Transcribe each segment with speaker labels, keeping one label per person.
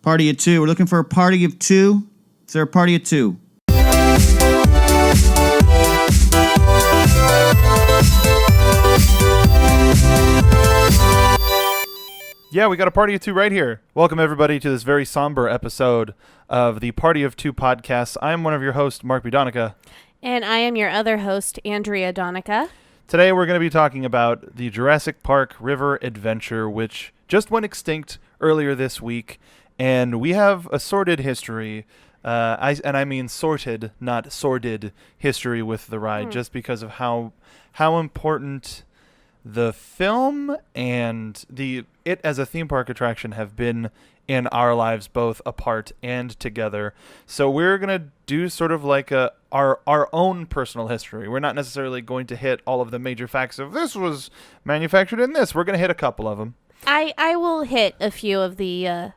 Speaker 1: Party of two. We're looking for a party of two. Is there a party of two?
Speaker 2: Yeah, we got a party of two right here. Welcome, everybody, to this very somber episode of the Party of Two podcast. I am one of your hosts, Mark B. Donica.
Speaker 3: And I am your other host, Andrea Donica.
Speaker 2: Today, we're going to be talking about the Jurassic Park River Adventure, which just went extinct earlier this week. And we have a sordid history, I mean sorted, not sordid history with the ride, just because of how important the film and it as a theme park attraction have been in our lives, both apart and together. So we're going to do sort of like our own personal history. We're not necessarily going to hit all of the major facts of this was manufactured in this. We're going to hit a couple of them. I will hit a few of the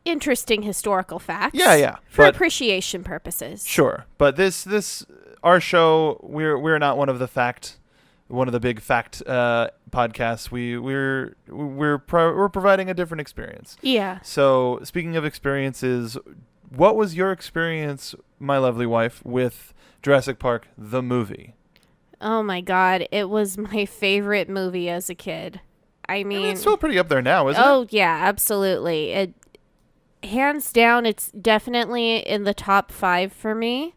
Speaker 2: interesting historical facts. Yeah.
Speaker 3: For appreciation purposes.
Speaker 2: Sure. But this our show, we're not one of the big fact podcasts. We're providing a different experience.
Speaker 3: Yeah.
Speaker 2: So speaking of experiences, what was your experience, my lovely wife, with Jurassic Park the movie?
Speaker 3: Oh my God, it was my favorite movie as a kid. I mean,
Speaker 2: it's still pretty up there now, isn't it?
Speaker 3: Oh yeah, absolutely. It hands down, it's definitely in the top 5 for me.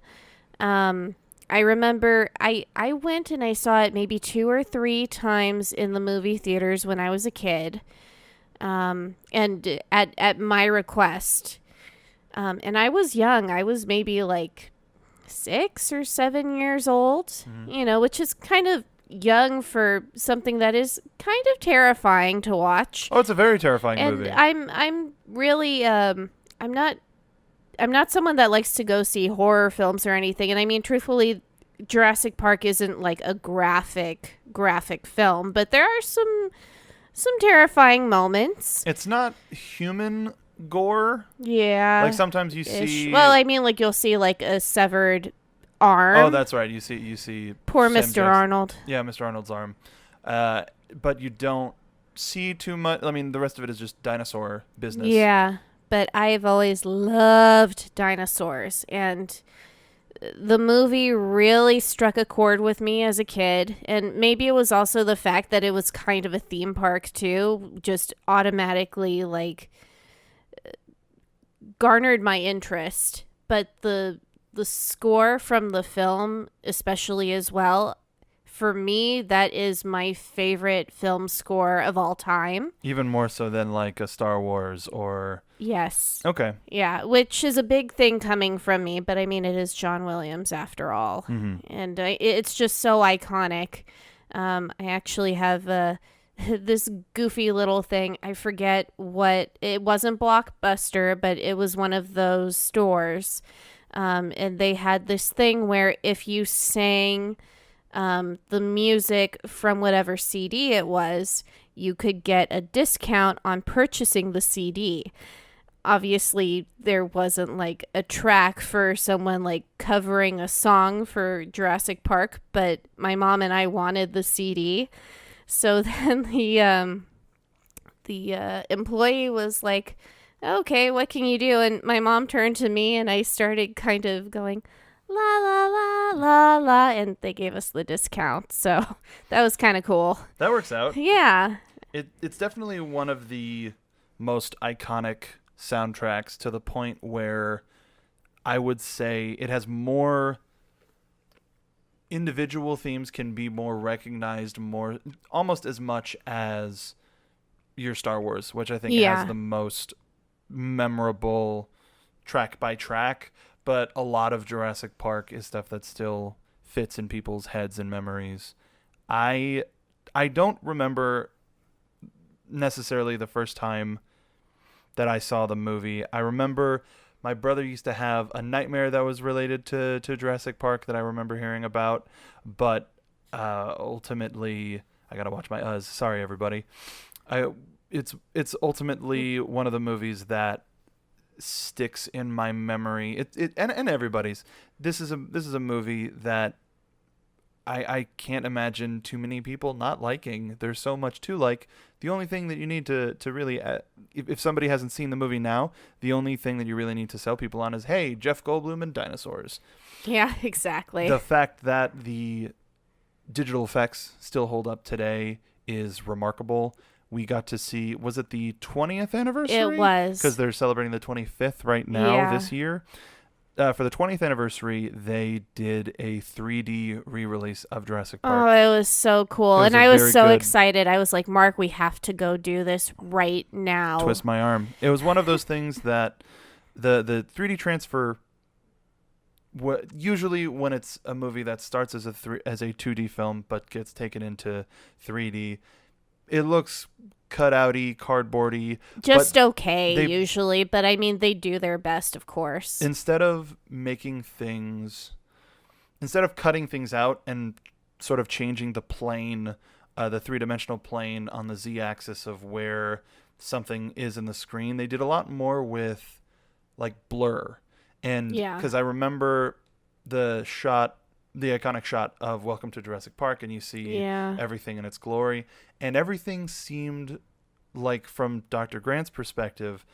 Speaker 3: I remember I went and I saw it maybe 2 or 3 times in the movie theaters when I was a kid, and at my request. And I was young. I was maybe like 6 or 7 years old, which is kind of young for something that is kind of terrifying to watch.
Speaker 2: Oh, it's a very terrifying movie.
Speaker 3: I'm really I'm not someone that likes to go see horror films or anything. And I mean, truthfully, Jurassic Park isn't like a graphic film, but there are some terrifying moments.
Speaker 2: It's not human gore.
Speaker 3: Yeah.
Speaker 2: Like sometimes you see.
Speaker 3: Well, I mean, like you'll see like a severed arm.
Speaker 2: Oh, that's right. You see.
Speaker 3: Poor
Speaker 2: Sam
Speaker 3: Mr.
Speaker 2: Jackson.
Speaker 3: Arnold.
Speaker 2: Yeah, Mr. Arnold's arm. But you don't see too much. I mean, the rest of it is just dinosaur business.
Speaker 3: Yeah. But I've always loved dinosaurs, and the movie really struck a chord with me as a kid. And maybe it was also the fact that it was kind of a theme park too, just automatically like garnered my interest. But the score from the film especially as well, for me, that is my favorite film score of all time.
Speaker 2: Even more so than like a Star Wars or...
Speaker 3: Yes.
Speaker 2: Okay.
Speaker 3: Yeah, which is a big thing coming from me, but I mean, it is John Williams after all.
Speaker 2: Mm-hmm.
Speaker 3: And it's just so iconic. I actually have this goofy little thing. I forget what... It wasn't Blockbuster, but it was one of those stores. And they had this thing where if you sang... the music from whatever CD it was, you could get a discount on purchasing the CD. Obviously, there wasn't like a track for someone like covering a song for Jurassic Park, but my mom and I wanted the CD. So then the employee was like, "Okay, what can you do?" And my mom turned to me and I started kind of going, "La la la la la," and they gave us the discount. So that was kind of cool.
Speaker 2: That works out.
Speaker 3: Yeah.
Speaker 2: It's definitely one of the most iconic soundtracks, to the point where I would say it has more individual themes, can be more recognized, more almost as much as your Star Wars, which I think has the most memorable track by track. But a lot of Jurassic Park is stuff that still fits in people's heads and memories. I don't remember necessarily the first time that I saw the movie. I remember my brother used to have a nightmare that was related to Jurassic Park that I remember hearing about. But ultimately, I gotta watch my Uz. Sorry, everybody. It's ultimately one of the movies that sticks in my memory. And everybody's. This is a movie that I can't imagine too many people not liking. There's so much to like. The only thing that you need to really, if somebody hasn't seen the movie now, the only thing that you really need to sell people on is, hey, Jeff Goldblum and dinosaurs.
Speaker 3: Yeah, exactly.
Speaker 2: The fact that the digital effects still hold up today is remarkable. We got to see, was it the 20th anniversary?
Speaker 3: It was.
Speaker 2: Because they're celebrating the 25th right now this year. For the 20th anniversary, they did a 3D re-release of Jurassic Park.
Speaker 3: Oh, it was so cool. And I was so excited. I was like, Mark, we have to go do this right now.
Speaker 2: Twist my arm. It was one of those things that the 3D transfer, usually when it's a movie that starts as a 2D film but gets taken into 3D, it looks cut-outy, cardboardy.
Speaker 3: Just okay, usually. But, I mean, they do their best, of course.
Speaker 2: Instead of cutting things out and sort of changing the plane, the three-dimensional plane on the z-axis of where something is in the screen, they did a lot more with, like, blur. And because I remember the iconic shot of Welcome to Jurassic Park, and you see everything in its glory, and everything seemed like, from Dr. Grant's perspective,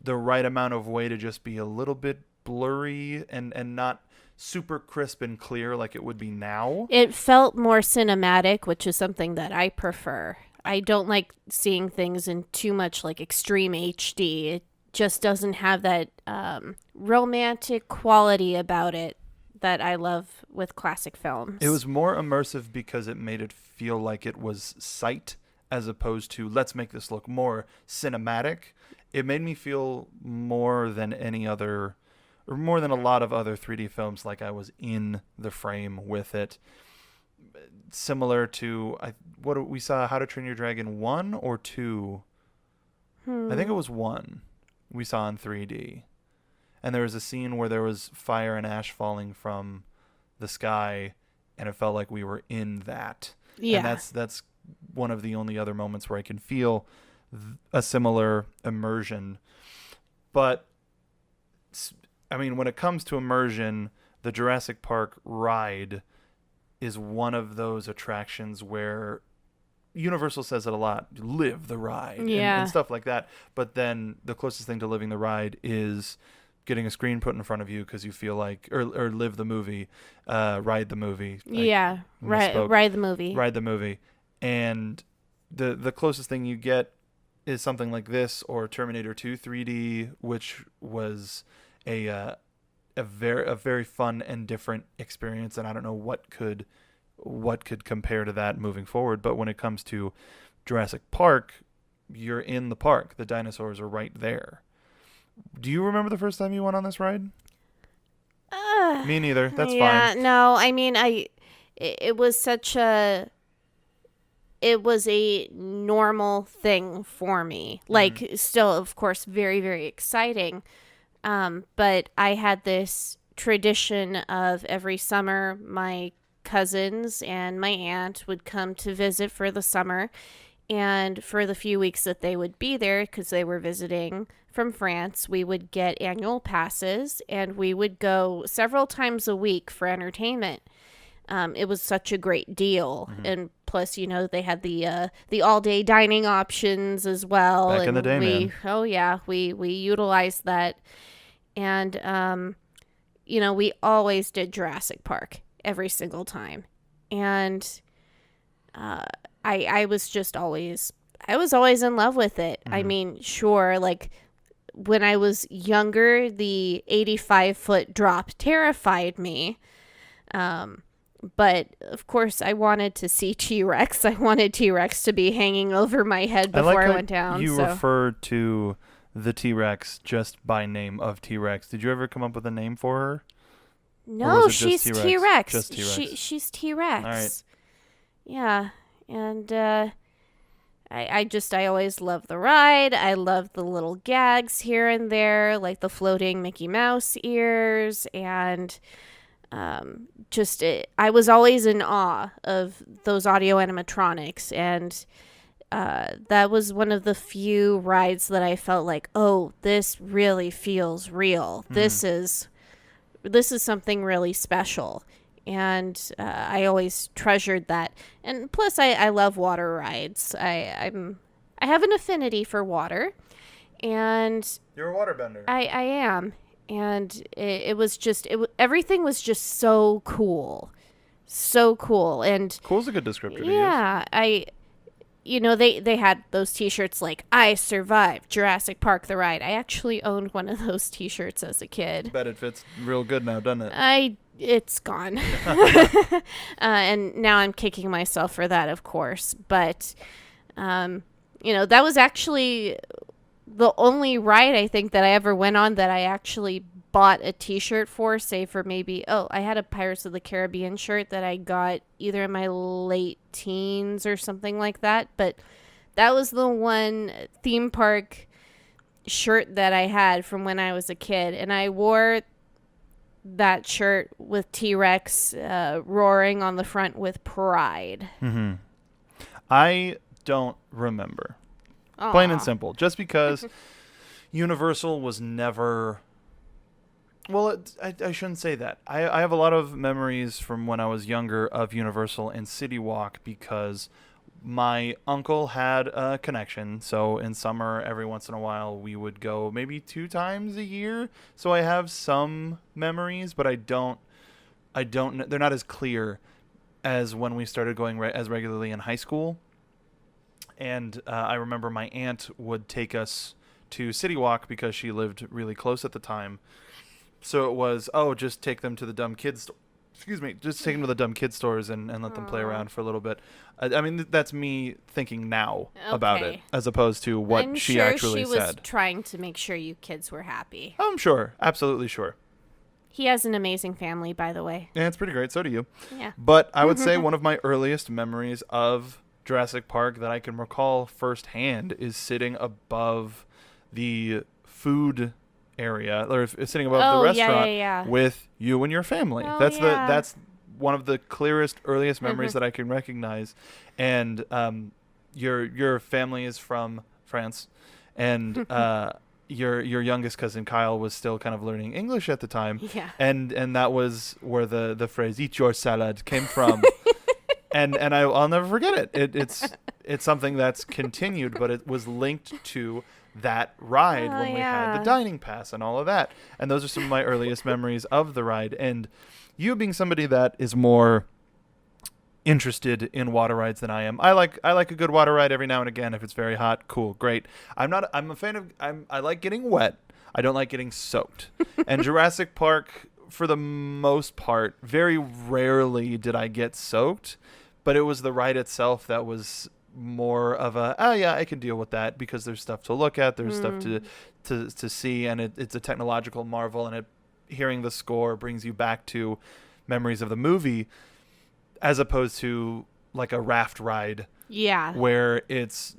Speaker 2: the right amount of way to just be a little bit blurry and not super crisp and clear like it would be now.
Speaker 3: It felt more cinematic, which is something that I prefer. I don't like seeing things in too much like extreme HD. It just doesn't have that romantic quality about it that I love with classic films.
Speaker 2: It was more immersive because it made it feel like it was sight as opposed to let's make this look more cinematic. It made me feel more than more than a lot of other 3D films like I was in the frame with it. Similar to what we saw, How to Train Your Dragon 1 or 2? I think it was 1 we saw in 3D. And there was a scene where there was fire and ash falling from the sky, and it felt like we were in that. Yeah. And that's one of the only other moments where I can feel a similar immersion. But, I mean, when it comes to immersion, the Jurassic Park ride is one of those attractions where Universal says it a lot, live the ride, and stuff like that. But then the closest thing to living the ride is getting a screen put in front of you because you feel like, or live the movie, ride the movie.
Speaker 3: Ride the movie.
Speaker 2: Ride the movie. And the closest thing you get is something like this or Terminator 2 3D, which was a very fun and different experience. And I don't know what could compare to that moving forward. But when it comes to Jurassic Park, you're in the park. The dinosaurs are right there. Do you remember the first time you went on this ride? Me neither. That's fine.
Speaker 3: No, I mean, it was a normal thing for me. Like, still, of course, very, very exciting. But I had this tradition of every summer, my cousins and my aunt would come to visit for the summer. And for the few weeks that they would be there, because they were visiting from France, we would get annual passes, and we would go several times a week for entertainment. It was such a great deal. And plus, they had the all-day dining options as well.
Speaker 2: Back in the day, man.
Speaker 3: Oh, yeah. We utilized that. And, we always did Jurassic Park every single time. And I was always in love with it. I mean, sure, like when I was younger, the 85-foot drop terrified me. But of course, I wanted to see T-Rex. I wanted T-Rex to be hanging over my head before I went down.
Speaker 2: You referred to the T-Rex just by name of T-Rex. Did you ever come up with a name for her?
Speaker 3: No, she's T-Rex.
Speaker 2: Just T-Rex.
Speaker 3: She's T-Rex.
Speaker 2: All right.
Speaker 3: Yeah, and I always love the ride. I love the little gags here and there, like the floating Mickey Mouse ears, and I was always in awe of those audio animatronics, and that was one of the few rides that I felt like, oh, this really feels real. This is something really special. And I always treasured that. And plus, I love water rides. I have an affinity for water, and
Speaker 2: You're a waterbender.
Speaker 3: I am. And it was just everything was just so cool, and
Speaker 2: Cool's a good descriptor to use.
Speaker 3: yeah, they had those T-shirts like "I survived Jurassic Park the ride." I actually owned one of those T-shirts as a kid.
Speaker 2: Bet it fits real good now, doesn't it?
Speaker 3: It's gone, and now I'm kicking myself for that, of course. But that was actually the only ride I think that I ever went on that I actually bought a T-shirt for, say for maybe, I had a Pirates of the Caribbean shirt that I got either in my late teens or something like that, but that was the one theme park shirt that I had from when I was a kid, and I wore that shirt with T-Rex roaring on the front with pride.
Speaker 2: Mm-hmm. I don't remember.
Speaker 3: Aww.
Speaker 2: Plain and simple. Just because Universal was never... Well, I shouldn't say that. I have a lot of memories from when I was younger of Universal and City Walk because my uncle had a connection. So in summer, every once in a while, we would go maybe 2 times a year. So I have some memories, but I don't. They're not as clear as when we started going as regularly in high school. And I remember my aunt would take us to City Walk because she lived really close at the time. So it was, just take them to the dumb kids. Just take them to the dumb kid stores and let them play around for a little bit. I mean, that's me thinking now about it, as opposed to what she actually said.
Speaker 3: I'm sure she was trying to make sure you kids were happy.
Speaker 2: I'm sure, absolutely sure.
Speaker 3: He has an amazing family, by the way.
Speaker 2: Yeah, it's pretty great. So do you.
Speaker 3: Yeah.
Speaker 2: But I would say one of my earliest memories of Jurassic Park that I can recall firsthand is sitting above the food area, or sitting above the restaurant with you and your family. That's one of the clearest, earliest memories that I can recognize. And your family is from France, and your youngest cousin Kyle was still kind of learning English at the time.
Speaker 3: Yeah.
Speaker 2: And that was where the phrase "eat your salad" came from. and I'll never forget it. It's something that's continued, but it was linked to that ride when we had the dining pass and all of that. And those are some of my earliest memories of the ride. And you being somebody that is more interested in water rides than I am. I like a good water ride every now and again. If it's very hot, cool, great. I'm a fan of, I like getting wet. I don't like getting soaked. And Jurassic Park, for the most part, very rarely did I get soaked, but it was the ride itself that was more of a, I can deal with that because there's stuff to look at, there's stuff to see, and it's a technological marvel, and hearing the score brings you back to memories of the movie, as opposed to like a raft ride, where it's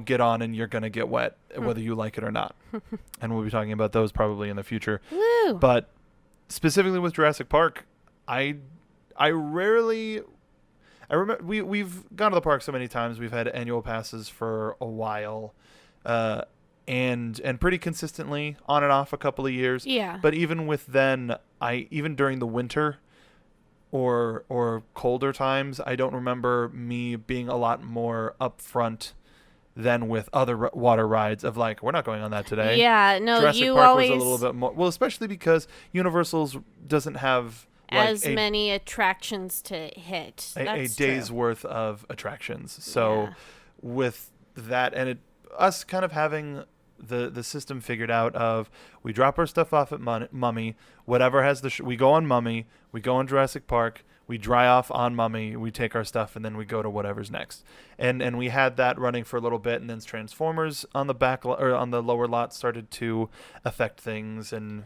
Speaker 2: get on and you're gonna get wet whether you like it or not. And we'll be talking about those probably in the future.
Speaker 3: Woo.
Speaker 2: But specifically with Jurassic Park, I remember we've gone to the park so many times. We've had annual passes for a while, and pretty consistently on and off a couple of years.
Speaker 3: Yeah.
Speaker 2: But even with then, even during the winter or colder times, I don't remember me being a lot more upfront than with other water rides of like, we're not going on that today.
Speaker 3: Yeah, no,
Speaker 2: Jurassic
Speaker 3: you
Speaker 2: Park
Speaker 3: always
Speaker 2: was a little bit more, well, especially because Universal's doesn't have like
Speaker 3: as many attractions to hit.
Speaker 2: A day's worth of attractions. So with that, and us kind of having the system figured out of, we drop our stuff off at Mummy, whatever has we go on Mummy, we go on Jurassic Park, we dry off on Mummy, we take our stuff, and then we go to whatever's next. And we had that running for a little bit, and then Transformers on the back or on the lower lot started to affect things. And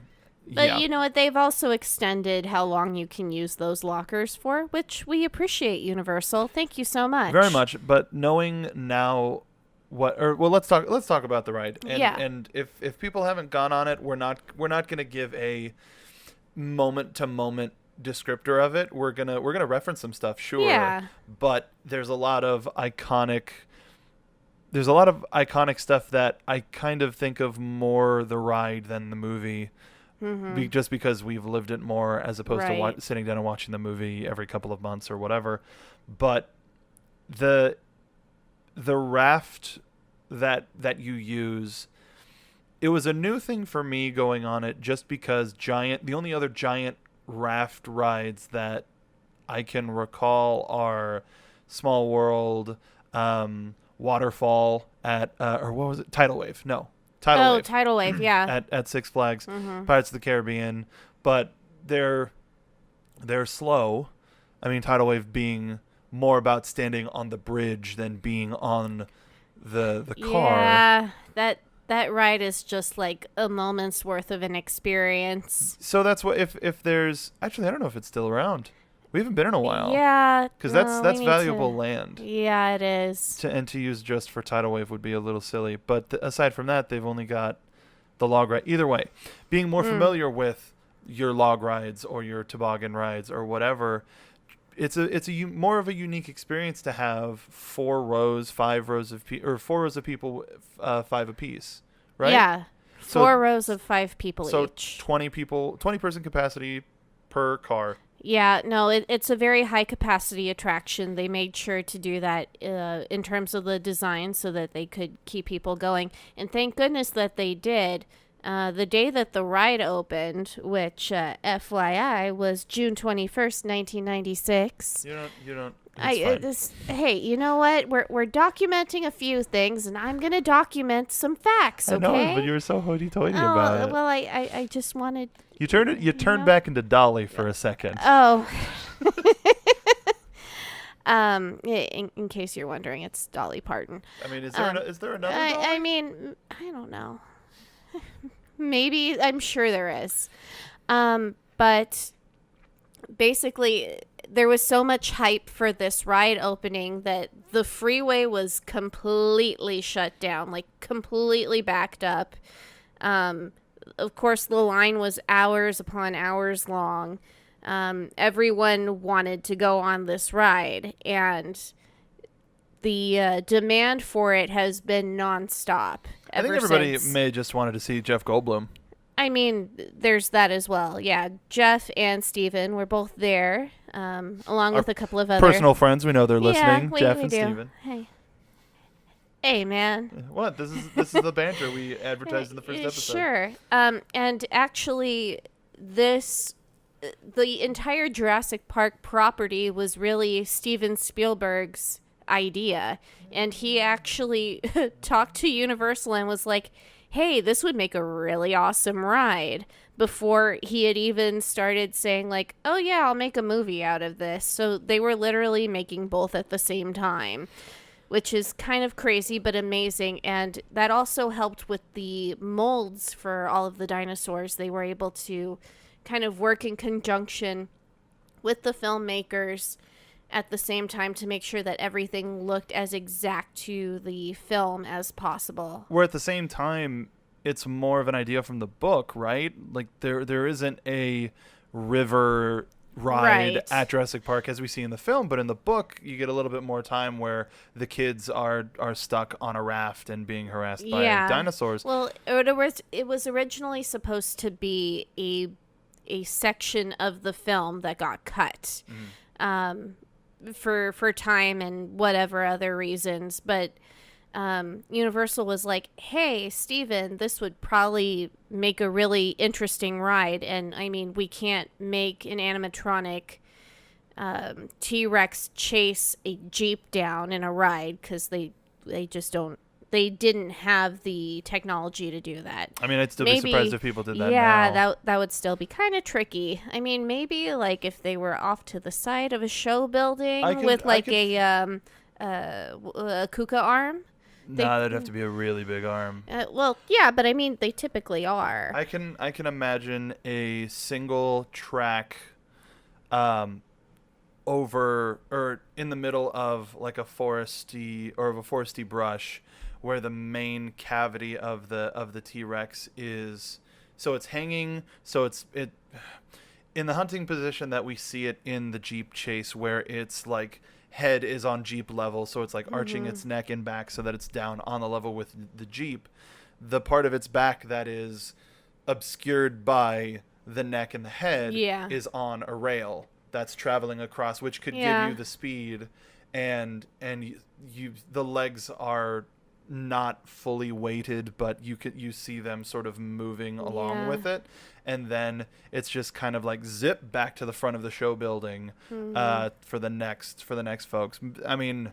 Speaker 3: but you know what? They've also extended how long you can use those lockers for, which we appreciate, Universal. Thank you so much.
Speaker 2: Very much. But knowing now let's talk about the ride. And if people haven't gone on it, we're not going to give a moment to moment descriptor of it. We're gonna reference some stuff, sure.
Speaker 3: Yeah.
Speaker 2: But there's a lot of iconic stuff that I kind of think of more the ride than the movie. just because we've lived it more as opposed to
Speaker 3: Right.
Speaker 2: sitting down and watching the movie every couple of months or whatever. But the raft that you use, it was a new thing for me going on it, just because the only other giant raft rides that I can recall are Small World, Waterfall at or what was it? Tidal Wave. No. Tidal Wave.
Speaker 3: Tidal Wave, yeah.
Speaker 2: At Six Flags, Pirates of the Caribbean, but they're slow. I mean, Tidal Wave being more about standing on the bridge than being on the car.
Speaker 3: Yeah, that ride is just like a moment's worth of an experience.
Speaker 2: So that's what if there's actually, I don't know if it's still around. We haven't been in a while.
Speaker 3: Yeah,
Speaker 2: because
Speaker 3: no,
Speaker 2: that's
Speaker 3: we need
Speaker 2: valuable
Speaker 3: to-
Speaker 2: land.
Speaker 3: Yeah, it is.
Speaker 2: To use just for Tidal Wave would be a little silly. But aside from that, they've only got the log ride. Either way, being more familiar with your log rides or your toboggan rides or whatever, it's more of a unique experience to have 4 rows, 5 rows of or 4 rows of people, 5 apiece, right?
Speaker 3: Yeah,
Speaker 2: So-
Speaker 3: 4 rows of 5 people
Speaker 2: So
Speaker 3: each.
Speaker 2: 20 person capacity per car.
Speaker 3: Yeah, no, it's a very high capacity attraction. They made sure to do that in terms of the design so that they could keep people going. And thank goodness that they did. The day that the ride opened, which FYI was June 21st, 1996.
Speaker 2: You don't. It's fine.
Speaker 3: Hey, you know what? We're documenting a few things, and I'm gonna document some facts. Okay.
Speaker 2: I know, but you were so hoity-toity about it.
Speaker 3: Well, I just wanted.
Speaker 2: You turned back into Dolly for a second.
Speaker 3: Oh. In case you're wondering, it's Dolly Parton.
Speaker 2: I mean, is there another Dolly?
Speaker 3: I mean, I don't know. Maybe, I'm sure there is. But basically, there was so much hype for this ride opening that the freeway was completely shut down, like completely backed up. Of course, the line was hours upon hours long. Everyone wanted to go on this ride, and the demand for it has been nonstop
Speaker 2: I think
Speaker 3: ever
Speaker 2: everybody
Speaker 3: since.
Speaker 2: may just wanted to see Jeff Goldblum.
Speaker 3: I mean, there's that as well. Yeah, Jeff and Steven were both there, along with a couple of other
Speaker 2: Personal friends, we know they're listening.
Speaker 3: Yeah,
Speaker 2: Jeff
Speaker 3: we
Speaker 2: and
Speaker 3: do.
Speaker 2: Steven.
Speaker 3: Hey, man.
Speaker 2: What? This is the banter we advertised in the first episode.
Speaker 3: Sure. And actually, the entire Jurassic Park property was really Steven Spielberg's idea. And he actually talked to Universal and was like, hey, this would make a really awesome ride, before he had even started saying like, oh yeah, I'll make a movie out of this. So they were literally making both at the same time, which is kind of crazy but amazing. And that also helped with the molds for all of the dinosaurs. They were able to kind of work in conjunction with the filmmakers at the same time to make sure that everything looked as exact to the film as possible.
Speaker 2: Where at the same time, it's more of an idea from the book, right? Like there isn't a river ride
Speaker 3: Right.
Speaker 2: at Jurassic Park as we see in the film, but in the book you get a little bit more time where the kids are stuck on a raft and being harassed by dinosaurs.
Speaker 3: Well, it was originally supposed to be a section of the film that got cut. For time and whatever other reasons, but Universal was like, hey, Steven, this would probably make a really interesting ride. And I mean, we can't make an animatronic T-Rex chase a Jeep down in a ride, because they didn't have the technology to do that.
Speaker 2: I mean, I'd still be surprised if people did that
Speaker 3: Yeah,
Speaker 2: now.
Speaker 3: that would still be kind of tricky. I mean, maybe like if they were off to the side of a show building with like a Kuka arm.
Speaker 2: Nah, that'd have to be a really big arm.
Speaker 3: Well, yeah, but I mean, they typically are.
Speaker 2: I can imagine a single track over or in the middle of like a foresty brush, where the main cavity of the T-Rex is, so it's hanging, so it in the hunting position that we see it in the Jeep chase, where it's like head is on Jeep level, so it's like arching its neck and back so that it's down on the level with the Jeep. The part of its back that is obscured by the neck and the head
Speaker 3: Yeah.
Speaker 2: is on a rail that's traveling across, which could give you the speed, and you the legs are not fully weighted, but you see them sort of moving along with it, and then it's just kind of like zip back to the front of the show building for the next folks. I mean,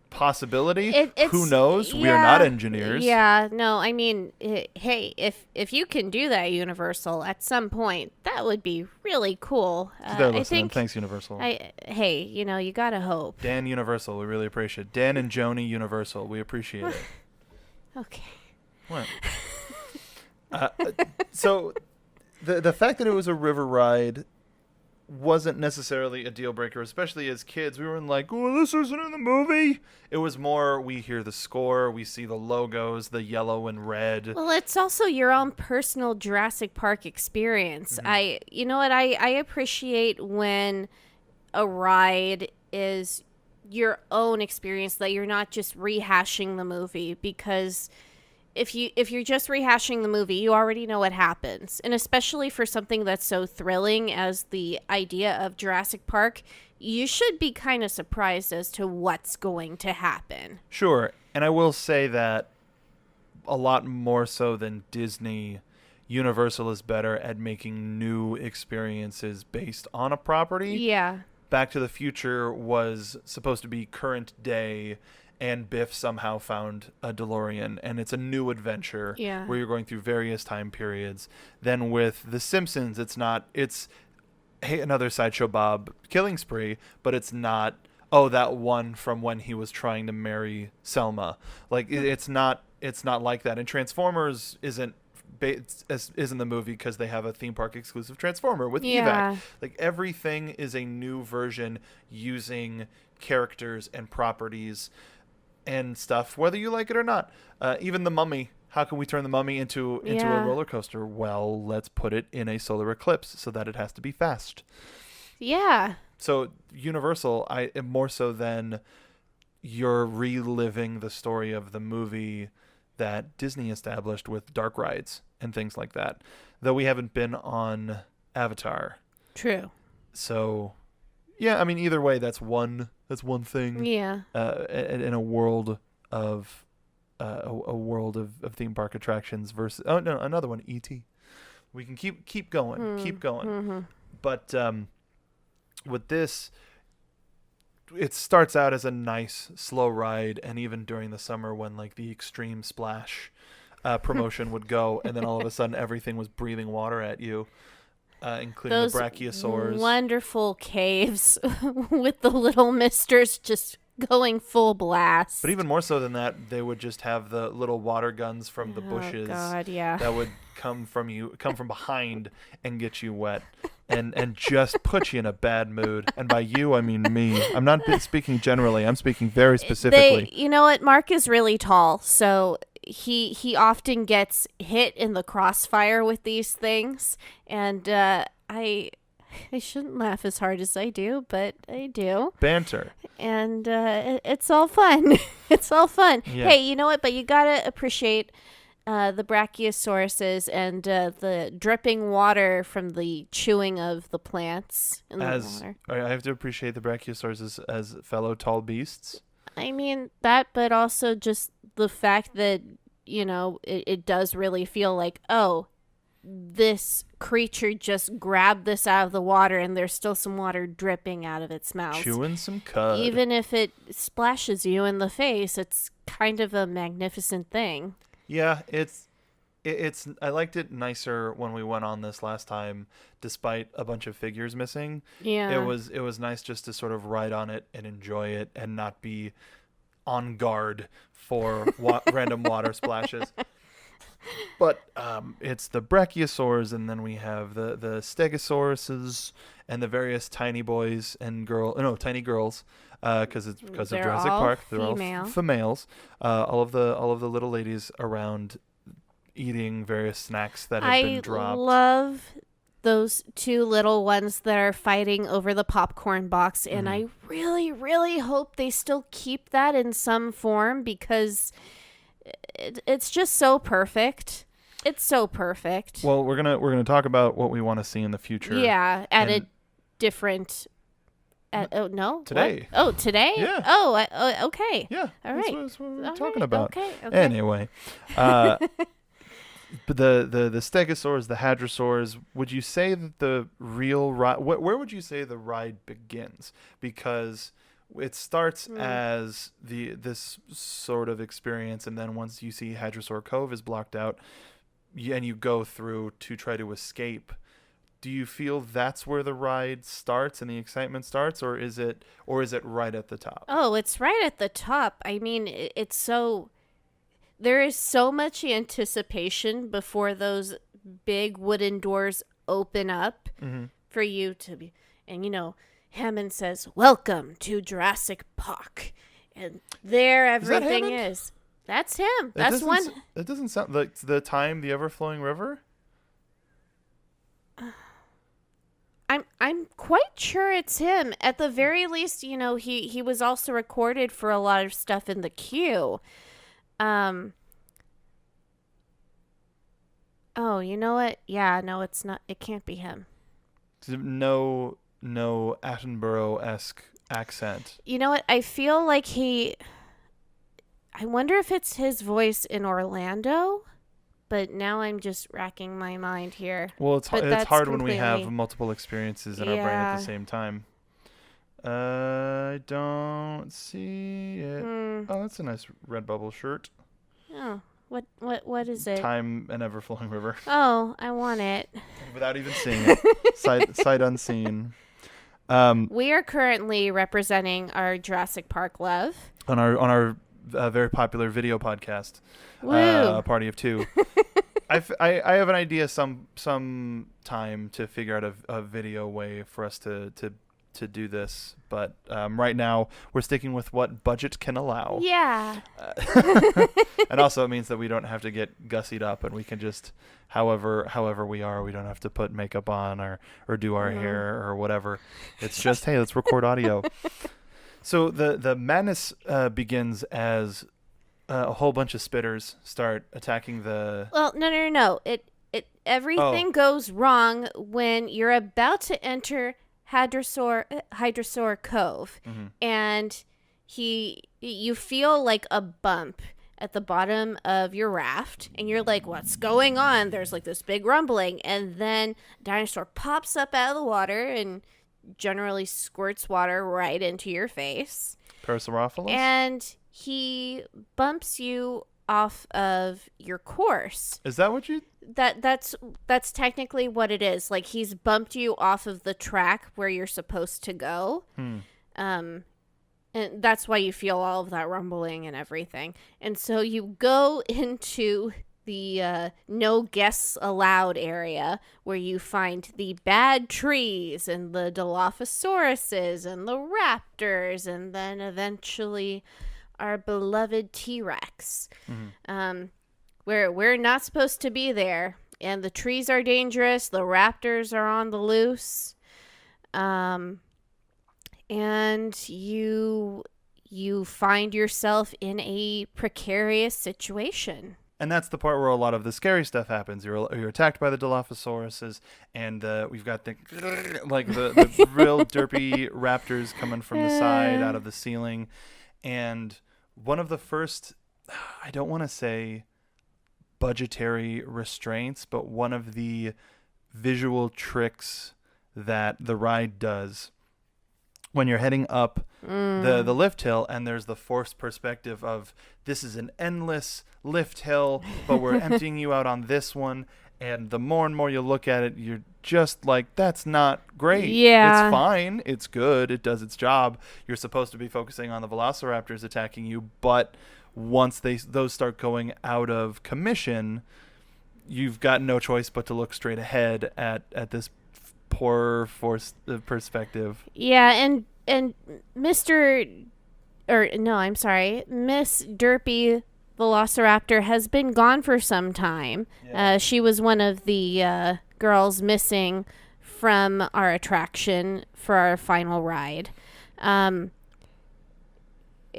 Speaker 2: possibility. Who knows? We are not engineers.
Speaker 3: Yeah, no, I mean, hey, if you can do that, Universal, at some point, that would be really cool.
Speaker 2: They're
Speaker 3: I
Speaker 2: listening.
Speaker 3: think,
Speaker 2: Thanks, Universal.
Speaker 3: hey, you gotta hope.
Speaker 2: Dan Universal, we really appreciate it. Dan and Joni Universal, we appreciate it.
Speaker 3: Okay.
Speaker 2: What? So, the fact that it was a river ride wasn't necessarily a deal breaker, especially as kids. We were like, oh, this isn't in the movie. It was more, we hear the score, we see the logos, the yellow and red.
Speaker 3: Well, it's also your own personal Jurassic Park experience.
Speaker 2: Mm-hmm.
Speaker 3: I appreciate when a ride is your own experience, that you're not just rehashing the movie, because if you're just rehashing the movie, you already know what happens. And especially for something that's so thrilling as the idea of Jurassic Park, you should be kind of surprised as to what's going to happen.
Speaker 2: Sure. And I will say that a lot more so than Disney, Universal is better at making new experiences based on a property.
Speaker 3: Yeah.
Speaker 2: Back to the Future was supposed to be current day, and Biff somehow found a DeLorean, and it's a new adventure where you're going through various time periods. Then with The Simpsons, it's hey, another Sideshow Bob killing spree, but it's not, oh, that one from when he was trying to marry Selma. Like, it's not like that. And Transformers isn't the movie because they have a theme park exclusive Transformer with Evac. Like, everything is a new version using characters and properties and stuff, whether you like it or not. Even the Mummy. How can we turn the Mummy into a roller coaster? Well, let's put it in a solar eclipse so that it has to be fast.
Speaker 3: Yeah.
Speaker 2: So Universal, I am more so than you're reliving the story of the movie that Disney established with dark rides and things like that. Though we haven't been on Avatar.
Speaker 3: True.
Speaker 2: So, yeah, I mean, either way, that's one thing.
Speaker 3: Yeah.
Speaker 2: In a world of theme park attractions versus another one, E.T. We can keep going.
Speaker 3: Mm-hmm.
Speaker 2: But with this, it starts out as a nice slow ride, and even during the summer when like the Extreme Splash promotion would go, and then all of a sudden everything was breathing water at you. Including
Speaker 3: those
Speaker 2: the brachiosaurs.
Speaker 3: Wonderful caves with the little misters just going full blast.
Speaker 2: But even more so than that, they would just have the little water guns from the bushes that would come from behind and get you wet and just put you in a bad mood. And by you, I mean me. I'm not speaking generally. I'm speaking very specifically.
Speaker 3: You know what? Mark is really tall, so he often gets hit in the crossfire with these things, and I shouldn't laugh as hard as I do, but I do.
Speaker 2: Banter.
Speaker 3: And it's all fun. It's all fun.
Speaker 2: Yeah.
Speaker 3: Hey, you know what? But you gotta appreciate the brachiosauruses and the dripping water from the chewing of the plants in the water.
Speaker 2: I have to appreciate the brachiosaurs as fellow tall beasts.
Speaker 3: I mean that, but also just the fact that, it does really feel like, oh, this creature just grabbed this out of the water and there's still some water dripping out of its mouth.
Speaker 2: Chewing some cud.
Speaker 3: Even if it splashes you in the face, it's kind of a magnificent thing.
Speaker 2: Yeah, it's I liked it nicer when we went on this last time, despite a bunch of figures missing.
Speaker 3: Yeah.
Speaker 2: It was nice just to sort of ride on it and enjoy it and not be on guard for random water splashes. But it's the brachiosaurs, and then we have the stegosauruses and the various tiny boys and tiny girls, because of Jurassic Park. They're all females. All of the little ladies around eating various snacks that have been dropped.
Speaker 3: I love those two little ones that are fighting over the popcorn box, and I really, really hope they still keep that in some form, because it's just so perfect. It's so perfect.
Speaker 2: Well, we're gonna talk about what we want to see in the future.
Speaker 3: Yeah, at a different. Oh no!
Speaker 2: Today.
Speaker 3: What? Oh, today?
Speaker 2: Yeah.
Speaker 3: Oh, okay.
Speaker 2: Yeah.
Speaker 3: All
Speaker 2: That's
Speaker 3: right.
Speaker 2: what we're
Speaker 3: All
Speaker 2: talking
Speaker 3: right.
Speaker 2: about.
Speaker 3: Okay.
Speaker 2: Anyway, but the stegosaurs, the hadrosaurs. Would you say that the real ride? Where would you say the ride begins? Because it starts as this sort of experience, and then once you see Hadrosaur Cove is blocked out, and you go through to try to escape. Do you feel that's where the ride starts and the excitement starts, or is it right at the top?
Speaker 3: Oh, it's right at the top. I mean, it's so. There is so much anticipation before those big wooden doors open up for you to be. And, Hammond says, "Welcome to Jurassic Park." And there everything is. That's him. That's one.
Speaker 2: It doesn't sound like the ever-flowing river.
Speaker 3: I'm quite sure it's him. At the very least, he was also recorded for a lot of stuff in the queue. Oh, you know what? Yeah, no, it's not. It can't be him.
Speaker 2: No Attenborough-esque accent.
Speaker 3: You know what? I feel like I wonder if it's his voice in Orlando, but now I'm just racking my mind here.
Speaker 2: Well, it's hard when we have multiple experiences in our brain at the same time. I don't see it. Oh, that's a nice Redbubble shirt.
Speaker 3: Oh, what is it?
Speaker 2: Time and Ever-Flowing River.
Speaker 3: Oh, I want it.
Speaker 2: Without even seeing it. Sight unseen.
Speaker 3: We are currently representing our Jurassic Park love
Speaker 2: on our very popular video podcast, Party of Two. I have an idea some time to figure out a video way for us to do this, but right now we're sticking with what budget can allow.
Speaker 3: Yeah.
Speaker 2: And also it means that we don't have to get gussied up, and we can just however we are. We don't have to put makeup on or do our hair or whatever. It's just, hey, let's record audio. So the madness begins as a whole bunch of spitters start attacking the.
Speaker 3: Well, no. Everything goes wrong when you're about to enter Hadrosaur Cove, and you feel like a bump at the bottom of your raft, and you're like, what's going on? There's like this big rumbling, and then a dinosaur pops up out of the water and generally squirts water right into your face.
Speaker 2: Parasaurolophus?
Speaker 3: And he bumps you off of your course.
Speaker 2: Is that what you...
Speaker 3: That's technically what it is. Like, he's bumped you off of the track where you're supposed to go. And that's why you feel all of that rumbling and everything. And so you go into the no guests allowed area where you find the bad trees and the Dilophosauruses and the raptors, and then eventually our beloved T-Rex. Where we're not supposed to be there, and the trees are dangerous, the raptors are on the loose, and you find yourself in a precarious situation.
Speaker 2: And that's the part where a lot of the scary stuff happens. You're attacked by the Dilophosauruses, and we've got the real derpy raptors coming from the side out of the ceiling. And one of the first, I don't want to say budgetary restraints, but one of the visual tricks that the ride does when you're heading up the lift hill, and there's the forced perspective of this is an endless lift hill, but we're emptying you out on this one, and the more and more you look at it, you're just like, that's not great.
Speaker 3: Yeah.
Speaker 2: It's fine. It's good. It does its job. You're supposed to be focusing on the velociraptors attacking you, but once those start going out of commission, you've got no choice but to look straight ahead at this poor forced perspective.
Speaker 3: Yeah, and Miss Derpy Velociraptor has been gone for some time. Yeah. She was one of the girls missing from our attraction for our final ride.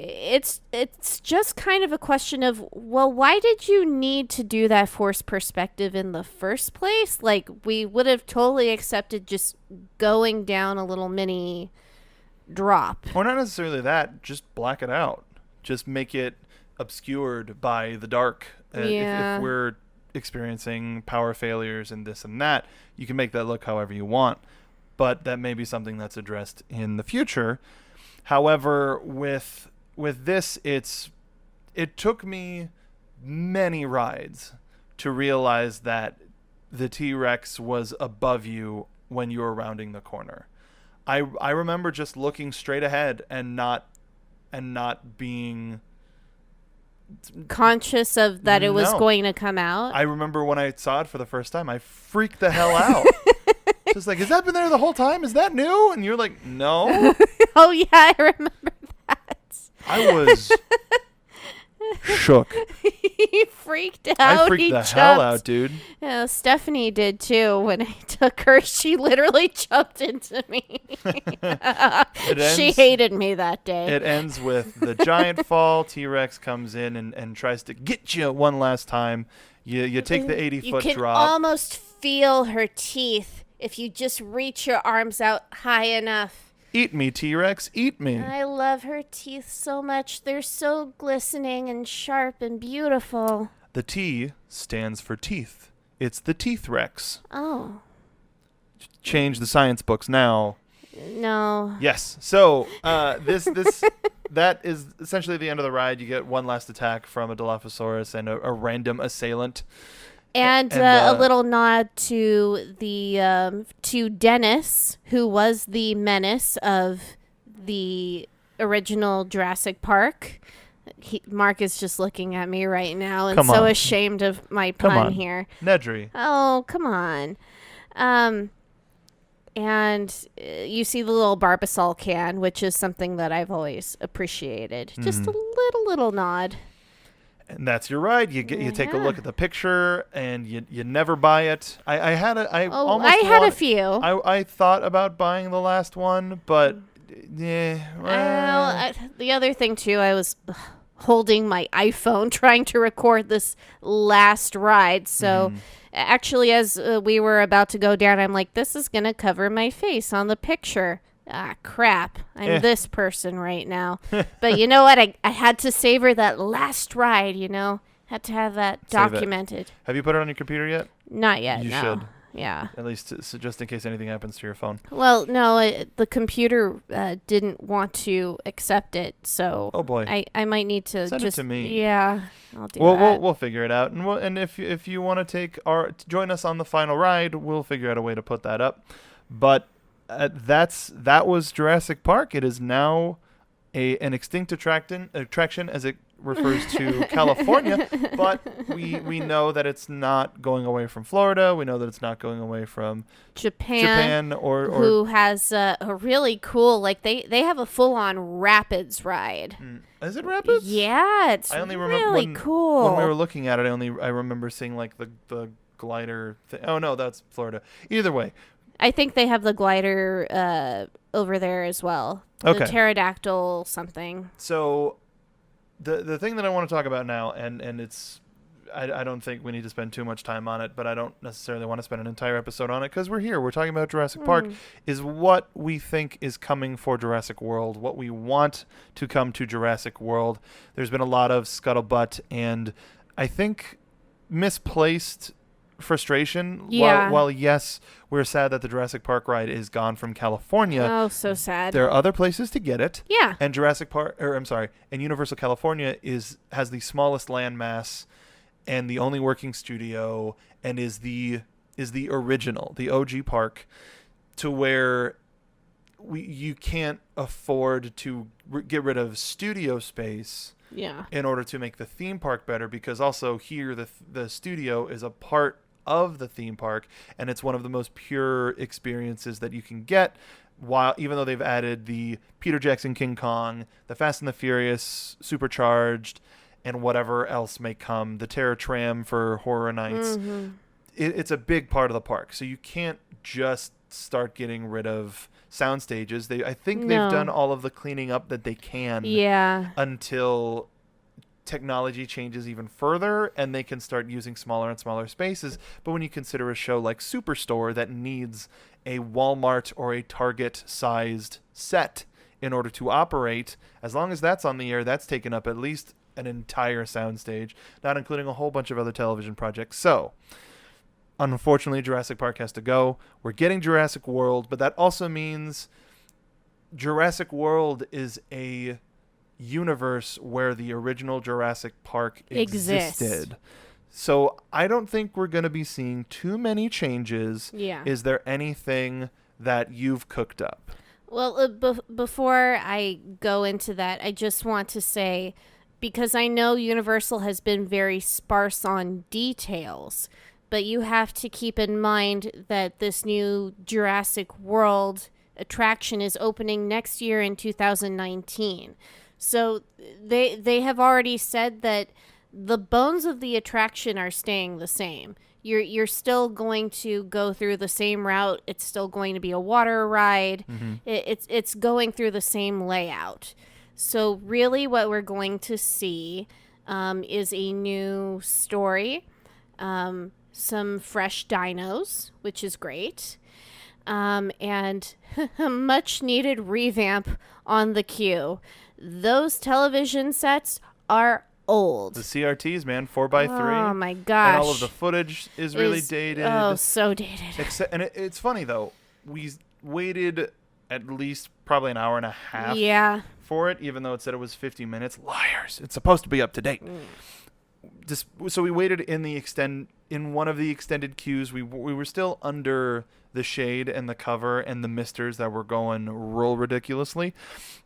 Speaker 3: it's just kind of a question of, well, why did you need to do that forced perspective in the first place? Like, we would have totally accepted just going down a little mini drop.
Speaker 2: Or not necessarily that, just black it out. Just make it obscured by the dark. If we're experiencing power failures and this and that, you can make that look however you want. But that may be something that's addressed in the future. However, with this, it took me many rides to realize that the T-Rex was above you when you were rounding the corner. I remember just looking straight ahead and not being
Speaker 3: conscious of that it was going to come out.
Speaker 2: I remember when I saw it for the first time, I freaked the hell out. Just like, has that been there the whole time? Is that new? And you're like, no.
Speaker 3: Oh yeah, I remember that.
Speaker 2: I was shook.
Speaker 3: He freaked out.
Speaker 2: I freaked the hell out, dude.
Speaker 3: Yeah, Stephanie did too. When I took her, she literally jumped into me. She hated me that day.
Speaker 2: It ends with the giant fall. T-Rex comes in and tries to get you one last time. You take the 80-foot drop.
Speaker 3: You can almost feel her teeth if you just reach your arms out high enough.
Speaker 2: Eat me, T-Rex, eat me.
Speaker 3: I love her teeth so much. They're so glistening and sharp and beautiful.
Speaker 2: The T stands for teeth. It's the Teeth-Rex.
Speaker 3: Oh.
Speaker 2: Change the science books now.
Speaker 3: No.
Speaker 2: Yes. So that is essentially the end of the ride. You get one last attack from a Dilophosaurus and a random assailant.
Speaker 3: And a little nod to to Dennis, who was the menace of the original Jurassic Park. Mark is just looking at me right now and so ashamed of my pun here.
Speaker 2: Nedry.
Speaker 3: Oh, come on. And you see the little Barbasol can, which is something that I've always appreciated. Just a little nod.
Speaker 2: And that's your ride. You take a look at the picture, and you never buy it. I had a few.
Speaker 3: I
Speaker 2: thought about buying the last one, but yeah.
Speaker 3: Well, the other thing too, I was holding my iPhone trying to record this last ride. So actually, as we were about to go down, I'm like, this is gonna cover my face on the picture. Ah, crap. I'm this person right now. But you know what? I had to savor that last ride, Had to have that documented.
Speaker 2: Have you put it on your computer yet?
Speaker 3: Not yet,
Speaker 2: You
Speaker 3: no.
Speaker 2: should.
Speaker 3: Yeah.
Speaker 2: At least so just in case anything happens to your phone.
Speaker 3: Well, no, the computer didn't want to accept it, so
Speaker 2: oh boy,
Speaker 3: I might need to
Speaker 2: send
Speaker 3: just
Speaker 2: it to me.
Speaker 3: Yeah, I'll do that.
Speaker 2: We'll figure it out, and if you want to join us on the final ride, we'll figure out a way to put that up. But that was Jurassic Park. It is now an extinct attraction as it refers to California, but we know that it's not going away from Florida. We know that it's not going away from Japan or
Speaker 3: who has a really cool, like they have a full-on rapids ride.
Speaker 2: Is it rapids?
Speaker 3: Yeah, it's really cool.
Speaker 2: When we were looking at it, I remember seeing like the glider thing. Oh no, that's Florida. Either way,
Speaker 3: I think they have the glider over there as well.
Speaker 2: Okay.
Speaker 3: The pterodactyl something.
Speaker 2: So the thing that I want to talk about now, and it's I don't think we need to spend too much time on it, but I don't necessarily want to spend an entire episode on it because we're here. We're talking about Jurassic Park, is what we think is coming for Jurassic World, what we want to come to Jurassic World. There's been a lot of scuttlebutt and I think misplaced frustration.
Speaker 3: Yeah.
Speaker 2: While yes, we're sad that the Jurassic Park ride is gone from California.
Speaker 3: Oh, so sad.
Speaker 2: There are other places to get it.
Speaker 3: Yeah.
Speaker 2: And and Universal California has the smallest landmass and the only working studio and is the original, the OG park, to where you can't afford to get rid of studio space.
Speaker 3: Yeah.
Speaker 2: In order to make the theme park better, because also here the studio is a part of the theme park, and it's one of the most pure experiences that you can get. Even though they've added the Peter Jackson King Kong, the Fast and the Furious Supercharged, and whatever else may come, the Terror Tram for Horror Nights, it's a big part of the park. So you can't just start getting rid of sound stages. I think
Speaker 3: No.
Speaker 2: they've done all of the cleaning up that they can
Speaker 3: Yeah.
Speaker 2: until technology changes even further and they can start using smaller and smaller spaces. But when you consider a show like Superstore that needs a Walmart or a Target sized set in order to operate, as long as that's on the air, that's taken up at least an entire soundstage, not including a whole bunch of other television projects. So unfortunately, Jurassic Park has to go. We're getting Jurassic World, but that also means Jurassic World is a universe where the original Jurassic Park existed. So I don't think we're going to be seeing too many changes.
Speaker 3: Yeah.
Speaker 2: Is there anything that you've cooked up?
Speaker 3: Well, before I go into that, I just want to say, because I know Universal has been very sparse on details, but you have to keep in mind that this new Jurassic World attraction is opening next year in 2019. So they have already said that the bones of the attraction are staying the same. You're still going to go through the same route. It's still going to be a water ride.
Speaker 2: Mm-hmm.
Speaker 3: It's going through the same layout. So really what we're going to see is a new story, some fresh dinos, which is great, and a much needed revamp on the queue. Those television sets are old.
Speaker 2: The CRTs, man, 4x3.
Speaker 3: Oh my gosh.
Speaker 2: And all of the footage is really dated.
Speaker 3: Oh, so dated.
Speaker 2: And it's funny, though. We waited at least probably an hour and a half for it, even though it said it was 50 minutes. Liars. It's supposed to be up to date. So we waited in one of the extended queues. We were still under the shade and the cover and the misters that were going real ridiculously,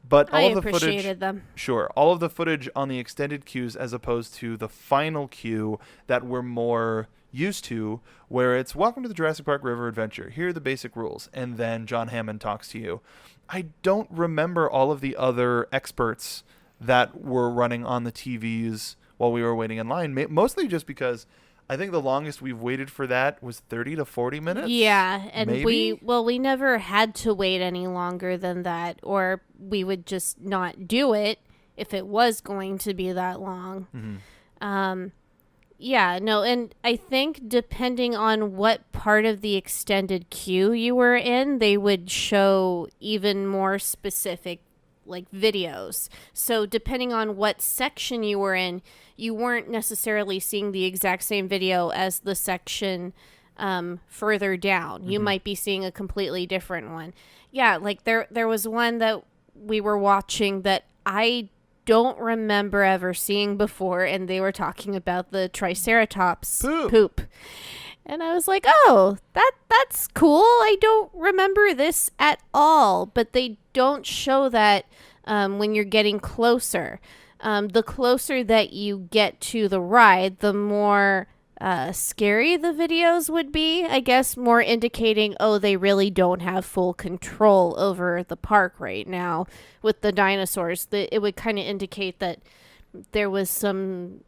Speaker 2: but all of the footage,
Speaker 3: appreciated them.
Speaker 2: Sure, all of the footage on the extended queues as opposed to the final queue that we're more used to, where it's welcome to the Jurassic Park River Adventure. Here are the basic rules, and then John Hammond talks to you. I don't remember all of the other experts that were running on the TVs while we were waiting in line, mostly just because I think the longest we've waited for that was 30 to 40 minutes.
Speaker 3: Yeah, and
Speaker 2: maybe?
Speaker 3: we never had to wait any longer than that, or we would just not do it if it was going to be that long.
Speaker 2: Mm-hmm.
Speaker 3: Yeah, no, and I think depending on what part of the extended queue you were in, they would show even more specific like videos. So depending on what section you were in, you weren't necessarily seeing the exact same video as the section further down. You might be seeing a completely different one. Yeah, like there was one that we were watching that I don't remember ever seeing before, and they were talking about the Triceratops poop. And I was like, oh, that's cool. I don't remember this at all. But they don't show that when you're getting closer. The closer that you get to the ride, the more scary the videos would be. I guess more indicating, oh, they really don't have full control over the park right now with the dinosaurs. It would kind of indicate that there was some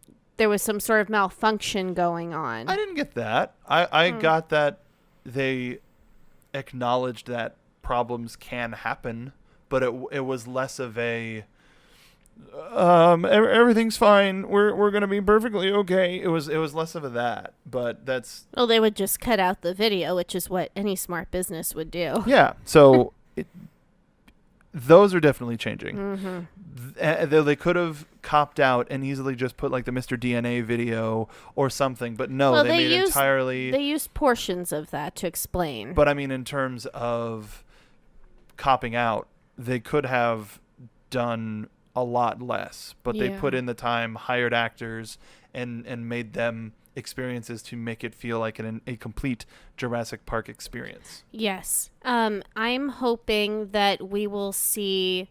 Speaker 3: sort of malfunction going on.
Speaker 2: I didn't get that. I got that they acknowledged that problems can happen, but it was less of a everything's fine. We're gonna be perfectly okay. It was less of a that, but that's.
Speaker 3: Well, they would just cut out the video, which is what any smart business would do.
Speaker 2: Yeah. So those are definitely changing. Though they could have copped out and easily just put like the Mr. DNA video or something, but no,
Speaker 3: well,
Speaker 2: they made entirely.
Speaker 3: They used portions of that to explain.
Speaker 2: But I mean, in terms of copping out, they could have done a lot less, but they put in the time, hired actors, and made them experiences to make it feel like a complete Jurassic Park experience.
Speaker 3: Yes. I'm hoping that we will see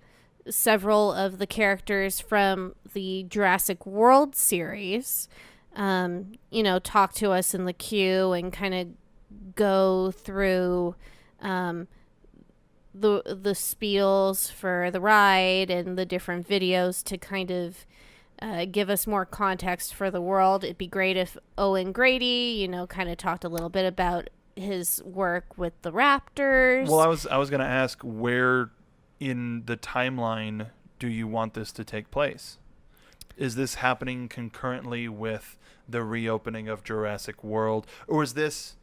Speaker 3: several of the characters from the Jurassic World series, talk to us in the queue and kind of go through the spiels for the ride and the different videos to kind of give us more context for the world. It'd be great if Owen Grady, kind of talked a little bit about his work with the raptors.
Speaker 2: Well, I was going to ask, where in the timeline do you want this to take place? Is this happening concurrently with the reopening of Jurassic World, or is this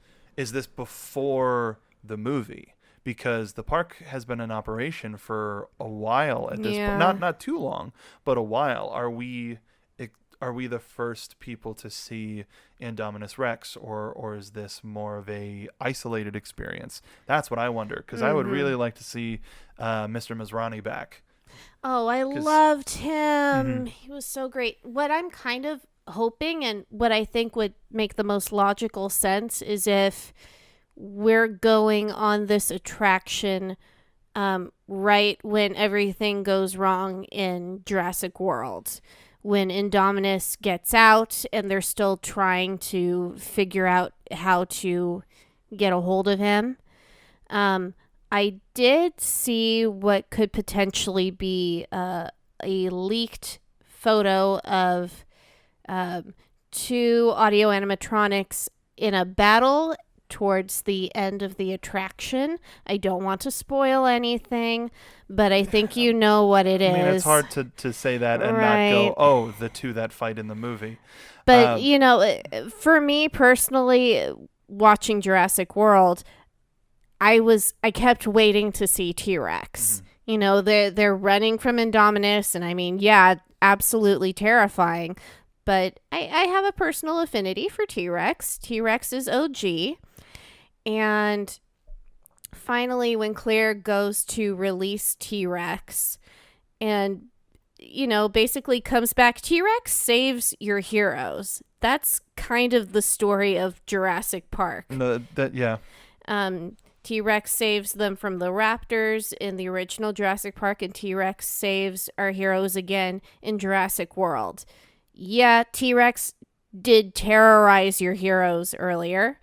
Speaker 2: before the movie? Because the park has been in operation for a while at this point. Not too long, but a while. Are we the first people to see Indominus Rex, or is this more of a isolated experience? That's what I wonder, because I would really like to see Mr. Masrani back.
Speaker 3: Oh, I loved him. He was so great. What I'm kind of hoping, and what I think would make the most logical sense, is if we're going on this attraction right when everything goes wrong in Jurassic World. When Indominus gets out and they're still trying to figure out how to get a hold of him. I did see what could potentially be a leaked photo of 2 audio animatronics in a battle towards the end of the attraction. I don't want to spoil anything, but I think you know what it is.
Speaker 2: I mean, it's hard to say that and not go, oh, the 2 that fight in the movie.
Speaker 3: But, for me personally, watching Jurassic World, I kept waiting to see T-Rex. They're running from Indominus, and I mean, yeah, absolutely terrifying. But I have a personal affinity for T-Rex. T-Rex is OG. And finally, when Claire goes to release T-Rex and, basically comes back, T-Rex saves your heroes. That's kind of the story of Jurassic Park.
Speaker 2: Yeah.
Speaker 3: T-Rex saves them from the raptors in the original Jurassic Park, and T-Rex saves our heroes again in Jurassic World. Yeah, T-Rex did terrorize your heroes earlier,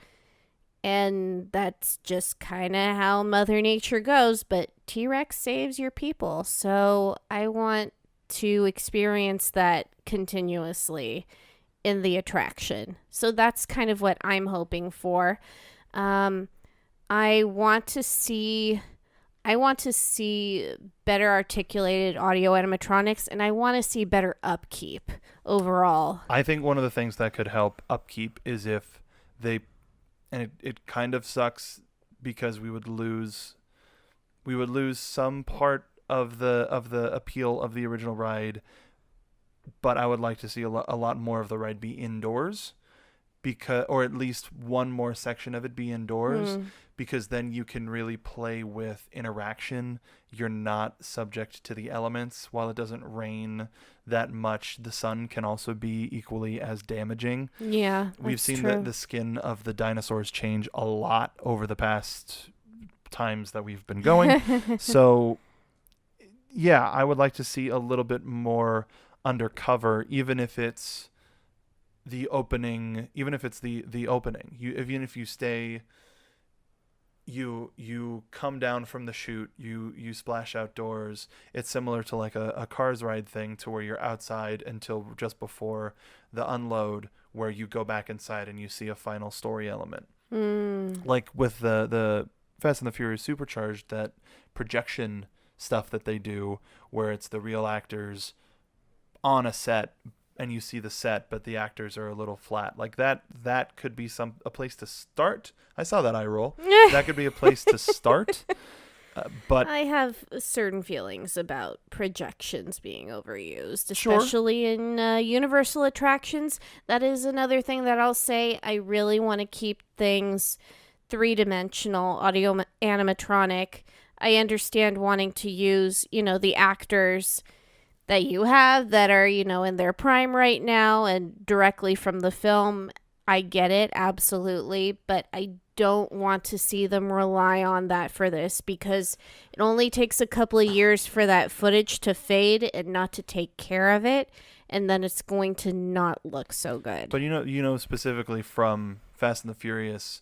Speaker 3: and that's just kind of how Mother Nature goes, but T-Rex saves your people, so I want to experience that continuously in the attraction. So that's kind of what I'm hoping for. I want to see better articulated audio animatronics, and I want to see better upkeep overall.
Speaker 2: I think one of the things that could help upkeep is if they, and it kind of sucks because we would lose some part of the appeal of the original ride, but I would like to see a lot more of the ride be indoors, or at least one more section of it be indoors. Because then you can really play with interaction. You're not subject to the elements. While it doesn't rain that much, the sun can also be equally as damaging.
Speaker 3: Yeah,
Speaker 2: we've seen the skin of the dinosaurs change a lot over the past times that we've been going. So, yeah, I would like to see a little bit more undercover, even if it's the opening. Even if it's the opening, even if you stay. You come down from the chute, you splash outdoors. It's similar to like a Cars ride thing, to where you're outside until just before the unload, where you go back inside and you see a final story element. Like with the Fast and the Furious Supercharged, that projection stuff that they do, where it's the real actors on a set and you see the set, but the actors are a little flat. Like that could be a place to start. I saw that eye roll. That could be a place to start. But
Speaker 3: I have certain feelings about projections being overused, especially in Universal attractions. That is another thing that I'll say. I really want to keep things 3-dimensional, audio animatronic. I understand wanting to use, the actors that you have that are, in their prime right now and directly from the film. I get it, absolutely, but I don't want to see them rely on that for this, because it only takes a couple of years for that footage to fade and not to take care of it, and then it's going to not look so good.
Speaker 2: But specifically from Fast and the Furious,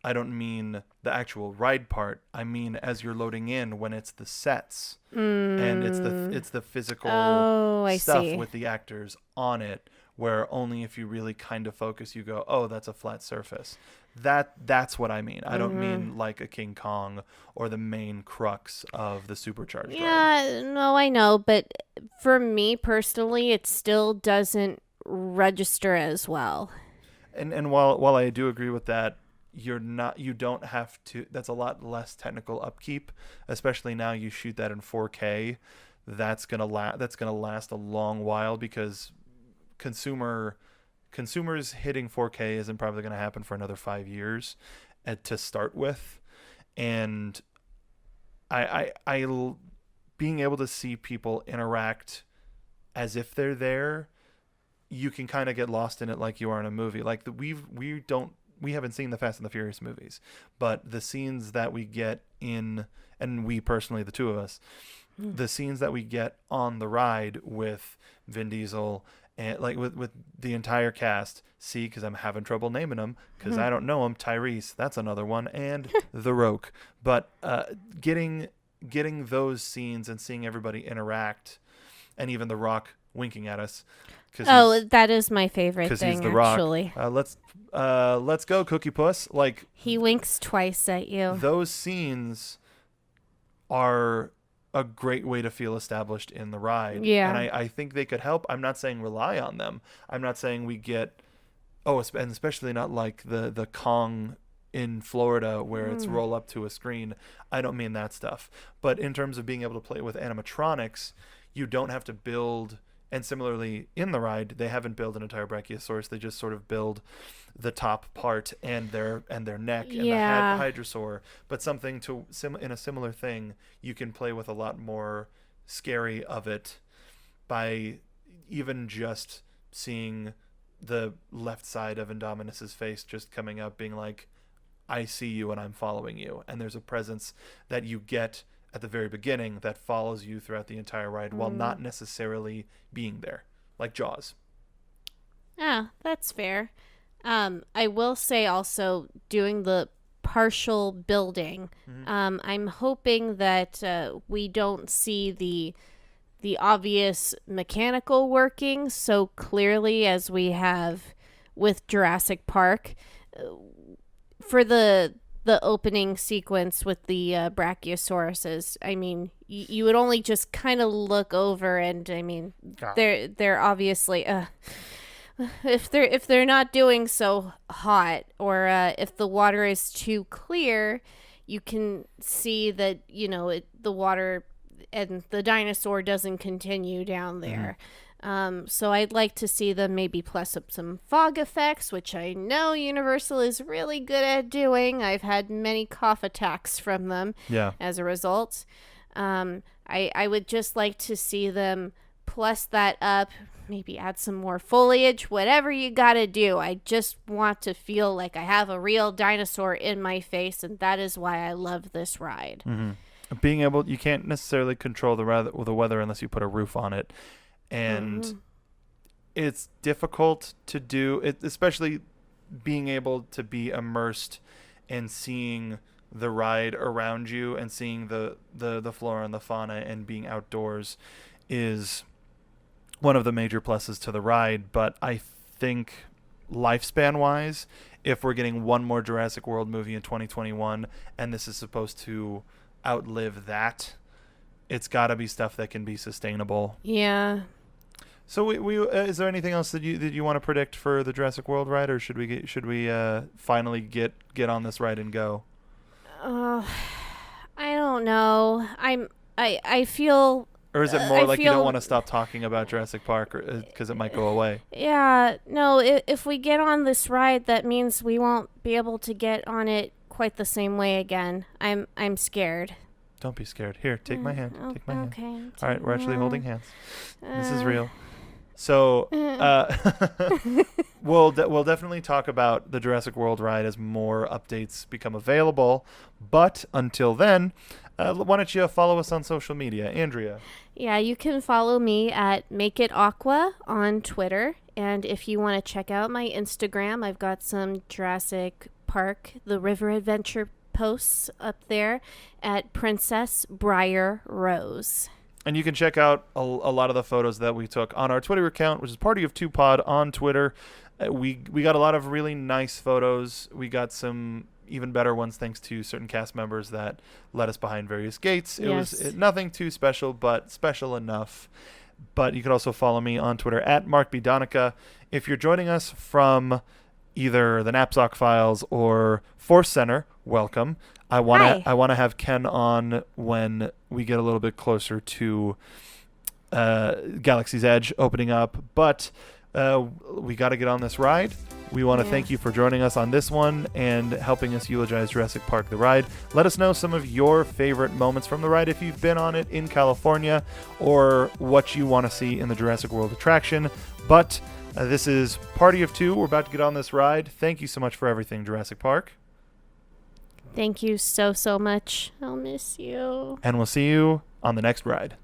Speaker 2: I don't mean the actual ride part. I mean as you're loading in, when it's the sets and it's the physical stuff with the actors on it, where only if you really kind of focus you go, oh, that's a flat surface. That's what I mean. I don't mean like a King Kong or the main crux of the supercharged ride.
Speaker 3: Yeah, no, I know, but for me personally, it still doesn't register as well.
Speaker 2: And while I do agree with that, you don't have to. That's a lot less technical upkeep, especially now you shoot that in 4K. That's gonna last a long while because consumers hitting 4K isn't probably going to happen for another 5 years to start with. And I being able to see people interact as if they're there, you can kind of get lost in it like you are in a movie. Like we haven't seen the Fast and the Furious movies, but the scenes that we get in, and we personally, the two of us, the scenes that we get on the ride with Vin Diesel and like with the entire cast, because I'm having trouble naming them because I don't know them. Tyrese, that's another one, and The Rock. But getting those scenes and seeing everybody interact, and even The Rock winking at us.
Speaker 3: That is my favorite thing.
Speaker 2: He's The Rock.
Speaker 3: Actually,
Speaker 2: let's go, Cookie Puss. Like
Speaker 3: he winks twice at you.
Speaker 2: Those scenes are a great way to feel established in the ride.
Speaker 3: Yeah.
Speaker 2: And I think they could help. I'm not saying rely on them. I'm not saying we get, and especially not like the Kong in Florida where it's roll up to a screen. I don't mean that stuff. But in terms of being able to play with animatronics, you don't have to build. And similarly, in the ride, they haven't built an entire Brachiosaurus. They just sort of build the top part and their neck and the hadrosaur. But something in a similar thing, you can play with a lot more scary of it by even just seeing the left side of Indominus's face just coming up, being like, "I see you and I'm following you." And there's a presence that you get at the very beginning that follows you throughout the entire ride while not necessarily being there, like Jaws.
Speaker 3: Ah, that's fair. I will say also doing the partial building. I'm hoping that we don't see the obvious mechanical working so clearly as we have with Jurassic Park. For the opening sequence with the Brachiosauruses, I mean, you would only just kind of look over, and I mean, they're obviously if they're not doing so hot, or if the water is too clear, you can see that the water and the dinosaur doesn't continue down there. So I'd like to see them maybe plus up some fog effects, which I know Universal is really good at doing. I've had many cough attacks from them as a result. I would just like to see them plus that up, maybe add some more foliage, whatever you gotta do. I just want to feel like I have a real dinosaur in my face, and that is why I love this ride.
Speaker 2: Being able, you can't necessarily control the weather unless you put a roof on it. And it's difficult to do it, especially being able to be immersed and seeing the ride around you and seeing the flora and the fauna and being outdoors is one of the major pluses to the ride. But I think lifespan wise, if we're getting one more Jurassic World movie in 2021 and this is supposed to outlive that, it's got to be stuff that can be sustainable.
Speaker 3: Yeah.
Speaker 2: So we is there anything else that you want to predict for the Jurassic World ride, or should we finally get on this ride and go?
Speaker 3: I don't know. I feel.
Speaker 2: Or is it more like you don't want to stop talking about Jurassic Park because it might go away?
Speaker 3: Yeah. No. If we get on this ride, that means we won't be able to get on it quite the same way again. I'm scared.
Speaker 2: Don't be scared. Here, take my hand. Take my hand.
Speaker 3: Okay.
Speaker 2: All right, we're actually holding hands. This is real. So we'll definitely talk about the Jurassic World ride as more updates become available. But until then, why don't you follow us on social media, Andrea?
Speaker 3: Yeah, you can follow me at Make It Aqua on Twitter, and if you want to check out my Instagram, I've got some Jurassic Park, the River Adventure posts up there at Princess Briar Rose.
Speaker 2: And you can check out a lot of the photos that we took on our Twitter account, which is Party of Two Pod on Twitter. we got a lot of really nice photos. We got some even better ones thanks to certain cast members that led us behind various gates. It was nothing too special, but special enough. But you could also follow me on Twitter at Mark B. Donica. If you're joining us from either the Knapsack Files or Force Center, welcome. I want to have Ken on when we get a little bit closer to Galaxy's Edge opening up. But we got to get on this ride. We want to thank you for joining us on this one and helping us eulogize Jurassic Park the ride. Let us know some of your favorite moments from the ride if you've been on it in California, or what you want to see in the Jurassic World attraction. But this is Party of Two. We're about to get on this ride. Thank you so much for everything, Jurassic Park.
Speaker 3: Thank you so much. I'll miss you.
Speaker 2: And we'll see you on the next ride.